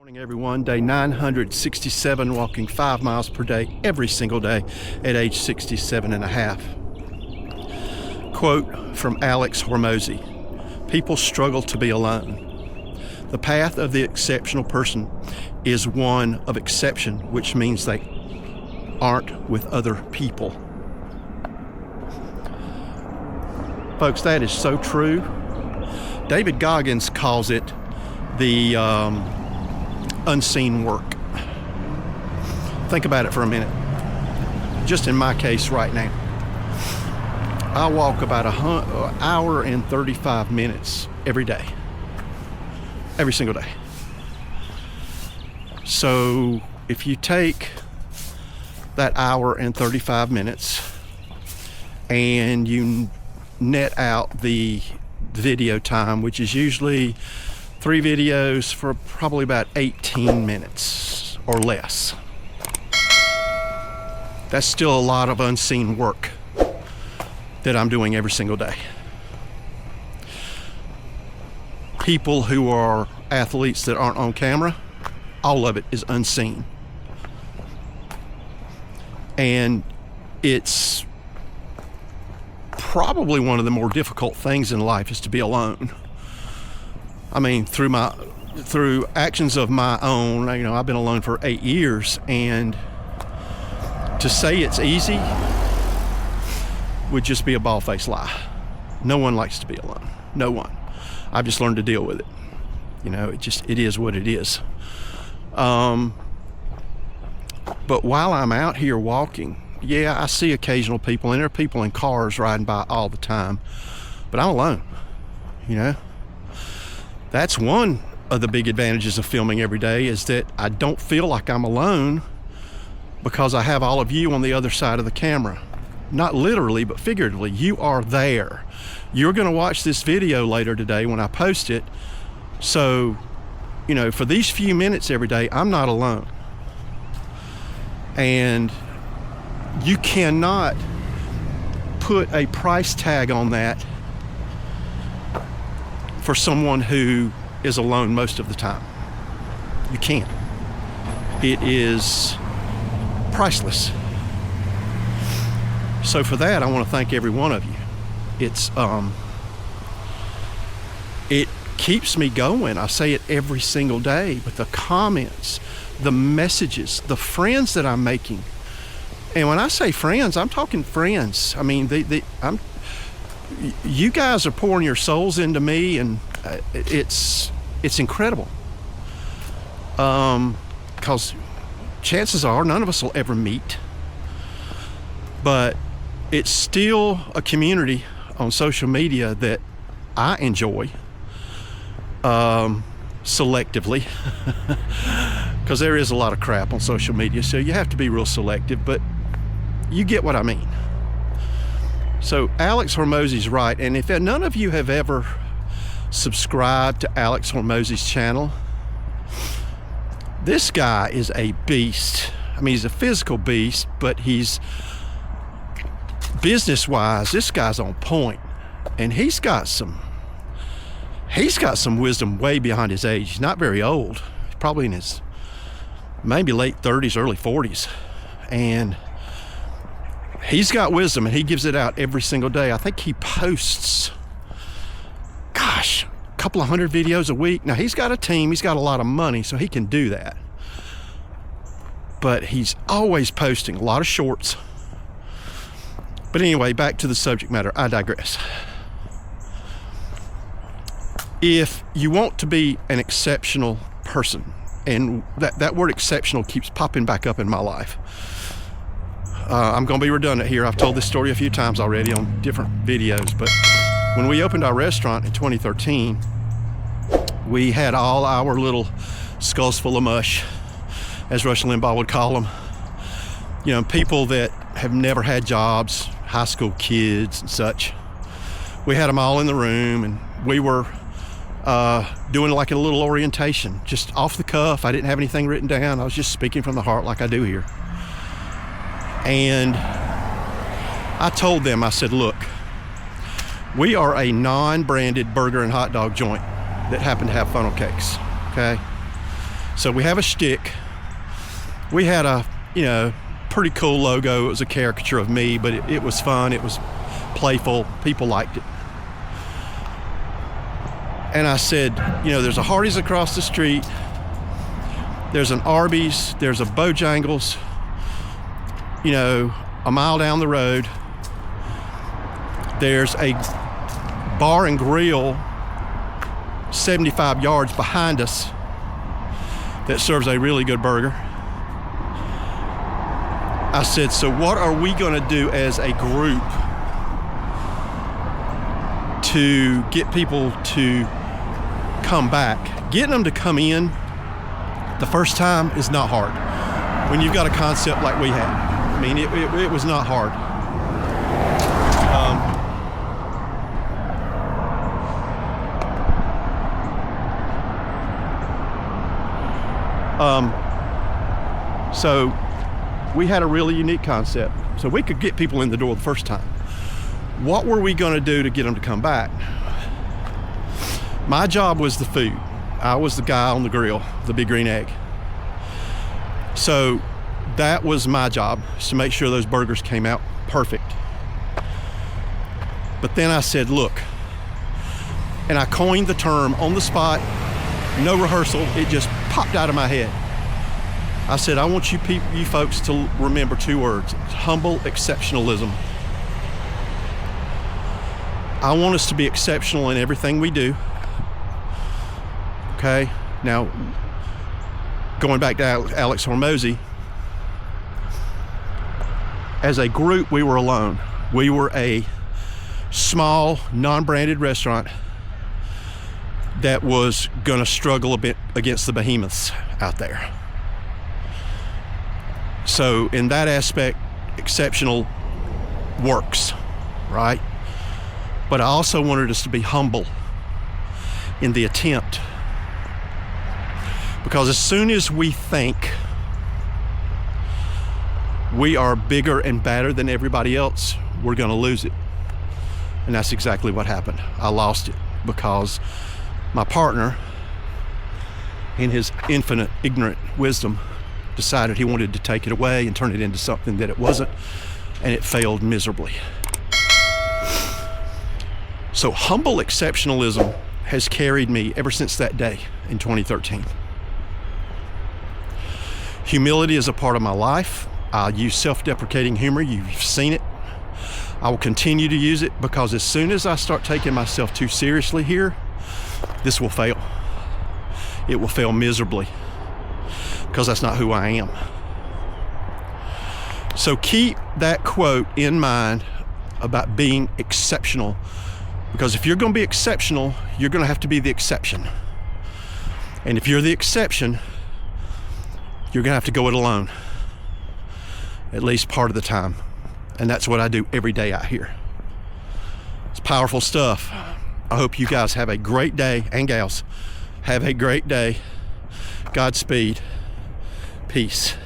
Morning everyone, day 967, walking 5 miles per day every single day at age 67 and a half. Quote from Alex Hermozi: people struggle to be alone. The path of the exceptional person is one of exception, which means they aren't with other people. Folks, that is so true. David Goggins calls it the unseen work. Think about it for a minute. Just in my case right now, I walk about an hour and 35 minutes every day, every single day. So if you take that hour and 35 minutes and you net out the video time, which is usually 3 videos for probably about 18 minutes or less. That's still a lot of unseen work that I'm doing every single day. People who are athletes that aren't on camera, all of it is unseen. And it's probably one of the more difficult things in life is to be alone. I mean, through actions of my own, I've been alone for 8 years, and to say it's easy would just be a bald-faced lie. No one likes to be alone. No one. I've just learned to deal with it. It is what it is. But while I'm out here walking, yeah, I see occasional people, and there are people in cars riding by all the time, but I'm alone, That's one of the big advantages of filming every day, is that I don't feel like I'm alone because I have all of you on the other side of the camera. Not literally, but figuratively. You are there. You're going to watch this video later today when I post it. So, for these few minutes every day, I'm not alone. And you cannot put a price tag on that for someone who is alone most of the time. You can't. It is priceless. So for that, I want to thank every one of you. It keeps me going. I say it every single day, but the comments, the messages, the friends that I'm making. And when I say friends, I'm talking friends. I mean, you guys are pouring your souls into me, and it's incredible. Because chances are none of us will ever meet, but it's still a community on social media that I enjoy selectively, because there is a lot of crap on social media, so you have to be real selective, but you get what I mean. So Alex Hermozi's right, and if none of you have ever subscribed to Alex Hermozi's channel, this guy is a beast. I mean, he's a physical beast, but he's business-wise, this guy's on point, and he's got some wisdom way behind his age. He's not very old. He's probably in his maybe late 30s, early 40s, and he's got wisdom, and he gives it out every single day. I think he posts, a couple of 100 videos a week. Now, he's got a team. He's got a lot of money, so he can do that. But he's always posting a lot of shorts. But anyway, back to the subject matter. I digress. If you want to be an exceptional person, and that word exceptional keeps popping back up in my life. I'm going to be redundant here. I've told this story a few times already on different videos, but when we opened our restaurant in 2013, we had all our little skulls full of mush, as Rush Limbaugh would call them. People that have never had jobs, high school kids and such. We had them all in the room, and we were doing like a little orientation, just off the cuff. I didn't have anything written down. I was just speaking from the heart like I do here. And I told them, I said, look, we are a non-branded burger and hot dog joint that happen to have funnel cakes, okay? So we have a shtick. We had a, pretty cool logo. It was a caricature of me, but it was fun. It was playful. People liked it. And I said, there's a Hardee's across the street. There's an Arby's. There's a Bojangles, a mile down the road. There's a bar and grill 75 yards behind us that serves a really good burger. I said, so what are we going to do as a group to get people to come back? Getting them to come in the first time is not hard when you've got a concept like we had. I mean, it was not hard. So we had a really unique concept. So we could get people in the door the first time. What were we going to do to get them to come back? My job was the food. I was the guy on the grill, the big green egg. So that was my job, is to make sure those burgers came out perfect. But then I said, look, and I coined the term on the spot, no rehearsal, it just popped out of my head. I said, I want you folks to remember two words: humble exceptionalism. I want us to be exceptional in everything we do. Okay, now going back to Alex Hermozi, as a group, we were alone. We were a small, non-branded restaurant that was gonna struggle a bit against the behemoths out there. So in that aspect, exceptional works, right? But I also wanted us to be humble in the attempt. Because as soon as we think we are bigger and badder than everybody else, we're gonna lose it. And that's exactly what happened. I lost it because my partner, in his infinite ignorant wisdom, decided he wanted to take it away and turn it into something that it wasn't, and it failed miserably. So humble exceptionalism has carried me ever since that day in 2013. Humility is a part of my life. I use self-deprecating humor. You've seen it. I will continue to use it, because as soon as I start taking myself too seriously here, this will fail. It will fail miserably, because that's not who I am. So keep that quote in mind about being exceptional, because if you're going to be exceptional, you're going to have to be the exception. And if you're the exception, you're going to have to go it alone, at least part of the time. And that's what I do every day out here. It's powerful stuff. I hope you guys have a great day, and gals, have a great day. Godspeed. Peace.